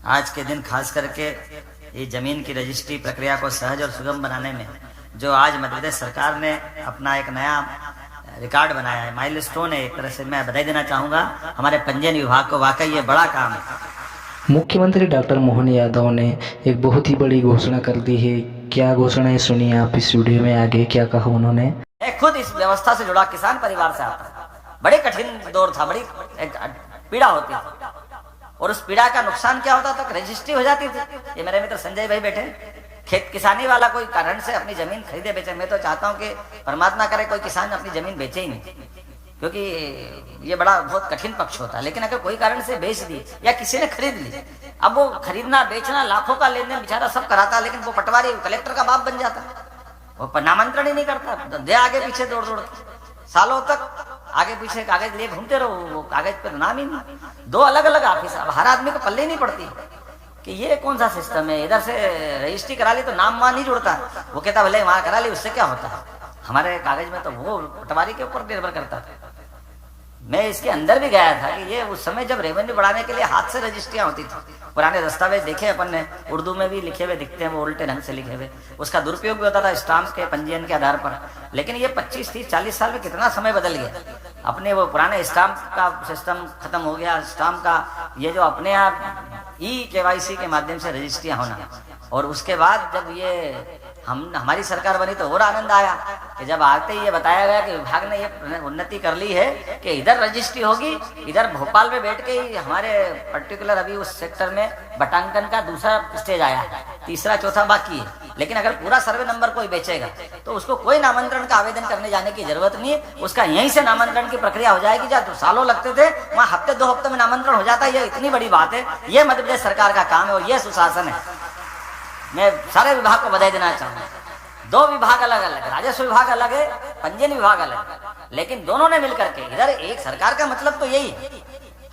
आज के दिन खास करके ये जमीन की रजिस्ट्री प्रक्रिया को सहज और सुगम बनाने में जो आज मध्य प्रदेश सरकार ने अपना एक नया रिकॉर्ड बनाया है, माइलस्टोन है, एक तरह से मैं बधाई देना चाहूंगा हमारे पंजीयन विभाग को। वाकई ये बड़ा काम है। मुख्यमंत्री डॉक्टर मोहन यादव ने एक बहुत ही बड़ी घोषणा कर दी है। क्या घोषणा है, सुनिए आप इस वीडियो में। आगे क्या कहा उन्होंने। मैं खुद इस व्यवस्था से जुड़ा किसान परिवार से आता हूं। बड़े कठिन दौर था, बड़ी एक पीड़ा होती थी, और उस पीड़ा का नुकसान क्या होता था, रजिस्ट्री हो जाती थी। ये मेरे मित्र संजय भाई बैठे, खेत किसानी वाला कोई कारण से अपनी जमीन खरीदे बेचे। मैं तो चाहता हूं कि परमात्मा करे कोई किसान अपनी जमीन बेचे ही नहीं, क्योंकि ये बड़ा बहुत कठिन पक्ष होता है। लेकिन अगर कोई कारण से बेच दी या किसी ने खरीद ली, अब वो खरीदना बेचना लाखों का लेन देन बेचारा सब कराता, लेकिन वो पटवारी कलेक्टर का बाप बन जाता, वो नामांतरण ही नहीं करता, दे आगे पीछे दौड़ दौड़ सालों तक आगे पीछे कागज लिए घूमते रहो, वो कागज पर नाम ही नहीं। दो अलग अलग ऑफिस, अब हर आदमी को पल्ले नहीं पड़ती कि ये कौन सा सिस्टम है। इधर से रजिस्ट्री करा ली तो नाम वहां नहीं जुड़ता, वो कहता भले वहां करा ली, उससे क्या होता है। हमारे कागज में तो वो पटवारी के ऊपर निर्भर करता था। मैं इसके अंदर भी गया था कि ये उस समय जब रेवेन्यू बढ़ाने के लिए हाथ से रजिस्ट्रियां होती थी। पुराने दस्तावेज देखे अपन ने, उर्दू में भी लिखे हुए दिखते हैं, वो उल्टे ढंग से लिखे हुए। उसका दुरुपयोग भी होता था स्टाम्प के पंजीयन के आधार पर। लेकिन ये 25, 30, 40 साल में कितना समय बदल गया। अपने वो पुराने स्टाम्प का सिस्टम खत्म हो गया, स्टाम्प का ये जो अपने आप KYC के माध्यम से रजिस्ट्रियां होना। और उसके बाद जब ये हमारी सरकार बनी तो और आनंद आया कि जब आते ही ये बताया गया कि विभाग ने ये उन्नति कर ली है कि इधर रजिस्ट्री होगी, इधर भोपाल में बैठ के ही हमारे पर्टिकुलर अभी उस सेक्टर में बटांकन का दूसरा स्टेज आया है, तीसरा चौथा बाकी है। लेकिन अगर पूरा सर्वे नंबर कोई बेचेगा तो उसको कोई नामांतरण का आवेदन करने जाने की जरूरत नहीं है। उसका यहीं से नामांतरण की प्रक्रिया हो जाएगी। जहाँ सालों लगते थे वहां हफ्ते 2 हफ्ते में नामांतरण हो जाता है। ये इतनी बड़ी बात है, ये मध्य प्रदेश सरकार का काम है और ये सुशासन है। मैं सारे विभाग को बधाई देना चाहूंगा। 2 विभाग अलग अलग, राजस्व विभाग अलग है, पंजीयन विभाग अलग है, लेकिन दोनों ने मिलकर के इधर एक सरकार का मतलब तो यही है।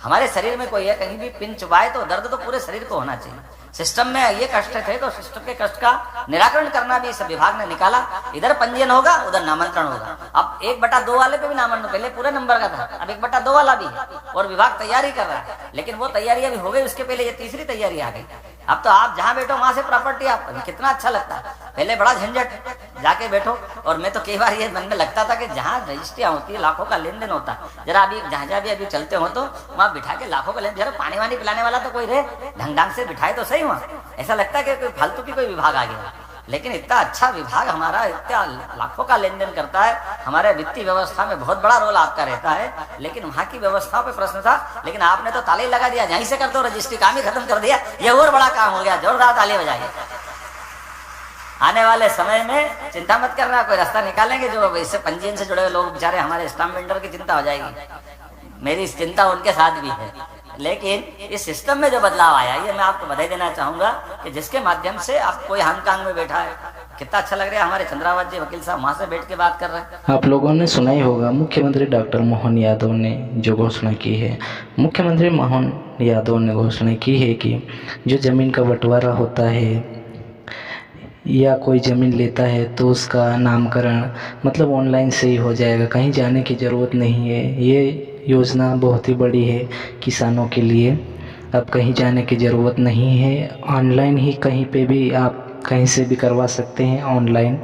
हमारे शरीर में कोई है कहीं भी पिन चुभाए तो दर्द तो पूरे शरीर को होना चाहिए। सिस्टम में ये कष्ट थे तो सिस्टम के कष्ट का निराकरण करना भी इस विभाग ने निकाला। इधर पंजीयन होगा, उधर नामांतरण होगा। अब 1/2 वाले पे भी नामांतरण, पहले पूरे नंबर का था, अब 1/2 वाला भी है और विभाग तैयारी कर रहा है। लेकिन वो तैयारी अभी हो गई, उसके पहले ये तीसरी तैयारी आ गई। अब तो आप जहां बैठो वहां से प्रॉपर्टी आप, कितना अच्छा लगता है। पहले बड़ा झंझट, जाके बैठो। और मैं तो कई बार ये मन में लगता था कि जहां रजिस्ट्रियां होती है लाखों का लेन देन होता है, जरा अभी जहां भी अभी चलते हो तो वहां बिठा के लाखों का लेन, जरा पानी वानी पिलाने वाला तो कोई रहे, ढंग से बिठाए तो सही। वहां ऐसा लगता है कि कोई फालतू की कोई विभाग आ गया। लेकिन इतना अच्छा विभाग हमारा, इतना लाखों का लेन देन करता है। हमारे वित्तीय व्यवस्था में बहुत बड़ा रोल आपका रहता है। लेकिन वहां की व्यवस्थाओं पे प्रश्न था, लेकिन आपने तो ताली लगा दिया, यहीं से कर दो रजिस्ट्री, काम ही खत्म कर दिया। ये और बड़ा काम हो गया, जोरदार ताली बजाइए। आने वाले समय में चिंता मत करना, कोई रास्ता निकालेंगे। जो इससे पंजीयन से जुड़े हुए लोग बेचारे हमारे स्टाम्प वेंडर की चिंता हो जाएगी। मेरी चिंता उनके साथ भी है। लेकिन इस सिस्टम में जो बदलाव आया, ये मैं आपको बधाई देना चाहूंगा कि जिसके माध्यम से आप कोई हांगकांग में बैठा है, कितना अच्छा लग रहा है। हमारे चंद्रावत जी वकील साहब वहां से बैठ के बात कर रहे हैं। आप लोगों ने सुना ही होगा मुख्यमंत्री डॉक्टर मोहन यादव ने जो घोषणा की है। मुख्यमंत्री मोहन यादव ने घोषणा की है कि जो ज़मीन का बंटवारा होता है या कोई ज़मीन लेता है तो उसका नामकरण मतलब ऑनलाइन से ही हो जाएगा, कहीं जाने की ज़रूरत नहीं है। ये योजना बहुत ही बड़ी है किसानों के लिए। अब कहीं जाने की ज़रूरत नहीं है, ऑनलाइन ही कहीं पे भी आप कहीं से भी करवा सकते हैं ऑनलाइन।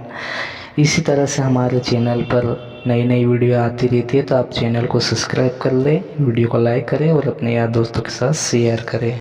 इसी तरह से हमारे चैनल पर नई नई वीडियो आती रहती है, तो आप चैनल को सब्सक्राइब कर लें, वीडियो को लाइक करें और अपने यार दोस्तों के साथ शेयर करें।